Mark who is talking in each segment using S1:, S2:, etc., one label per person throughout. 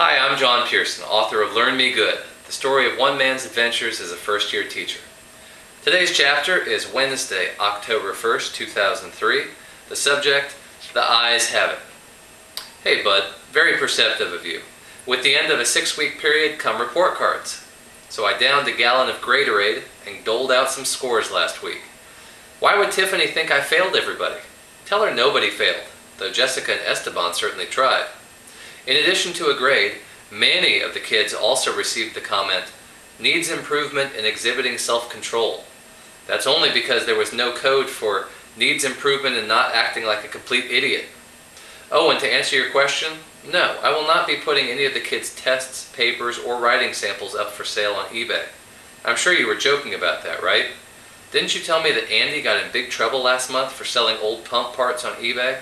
S1: Hi, I'm John Pearson, author of Learn Me Good, the story of one man's adventures as a first-year teacher. Today's chapter is Wednesday, October 1st, 2003. The subject, The Ayes Have It. Hey bud, very perceptive of you. With the end of a 6-week period come report cards. So I downed a gallon of Gatorade and doled out some scores last week. Why would Tiffany think I failed everybody? Tell her nobody failed, though Jessica and Esteban certainly tried. In addition to a grade, many of the kids also received the comment, needs improvement in exhibiting self-control. That's only because there was no code for needs improvement in not acting like a complete idiot. Oh, and to answer your question, no, I will not be putting any of the kids' tests, papers, or writing samples up for sale on eBay. I'm sure you were joking about that, right? Didn't you tell me that Andy got in big trouble last month for selling old pump parts on eBay?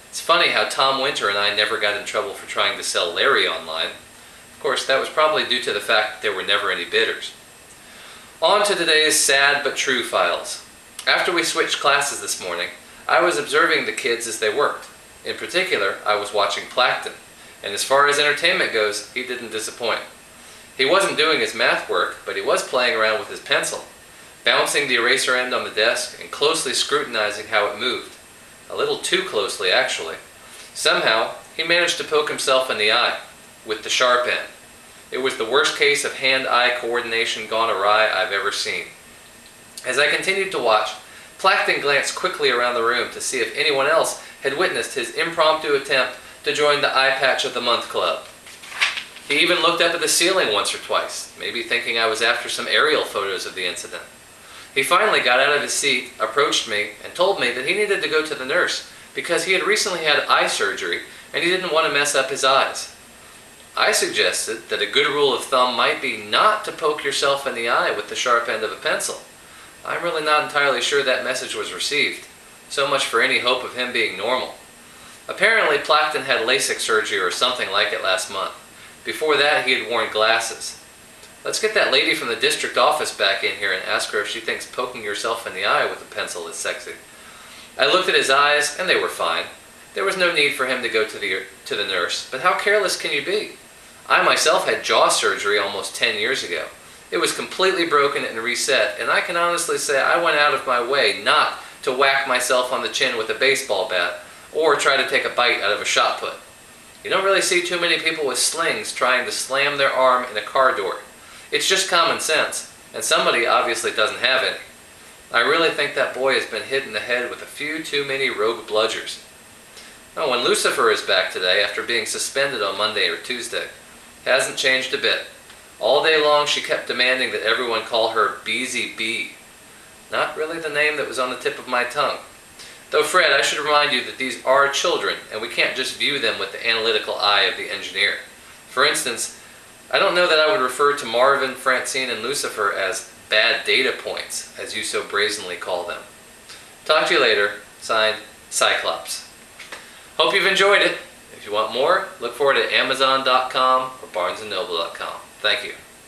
S1: It's funny how Tom Winter and I never got in trouble for trying to sell Larry online. Of course, that was probably due to the fact that there were never any bidders. On to today's sad but true files. After we switched classes this morning, I was observing the kids as they worked. In particular, I was watching Plankton, and as far as entertainment goes, he didn't disappoint. He wasn't doing his math work, but he was playing around with his pencil, bouncing the eraser end on the desk and closely scrutinizing how it moved. A little too closely, actually. Somehow, he managed to poke himself in the eye with the sharp end. It was the worst case of hand-eye coordination gone awry I've ever seen. As I continued to watch, Plankton glanced quickly around the room to see if anyone else had witnessed his impromptu attempt to join the Eye Patch of the Month Club. He even looked up at the ceiling once or twice, maybe thinking I was after some aerial photos of the incident. He finally got out of his seat, approached me, and told me that he needed to go to the nurse because he had recently had eye surgery and he didn't want to mess up his eyes. I suggested that a good rule of thumb might be not to poke yourself in the eye with the sharp end of a pencil. I'm really not entirely sure that message was received. So much for any hope of him being normal. Apparently, Plankton had LASIK surgery or something like it last month. Before that, he had worn glasses. Let's get that lady from the district office back in here and ask her if she thinks poking yourself in the eye with a pencil is sexy. I looked at his eyes, and they were fine. There was no need for him to go to the nurse, but how careless can you be? I myself had jaw surgery almost 10 years ago. It was completely broken and reset, and I can honestly say I went out of my way not to whack myself on the chin with a baseball bat or try to take a bite out of a shot put. You don't really see too many people with slings trying to slam their arm in a car door. It's just common sense, and somebody obviously doesn't have any. I really think that boy has been hit in the head with a few too many rogue bludgers. Oh, when Lucifer is back today after being suspended on Monday or Tuesday, hasn't changed a bit. All day long she kept demanding that everyone call her Beezy B. Not really the name that was on the tip of my tongue. Though Fred, I should remind you that these are children, and we can't just view them with the analytical eye of the engineer. For instance, I don't know that I would refer to Marvin, Francine, and Lucifer as bad data points, as you so brazenly call them. Talk to you later. Signed, Cyclops. Hope you've enjoyed it. If you want more, look for it at Amazon.com or BarnesandNoble.com. Thank you.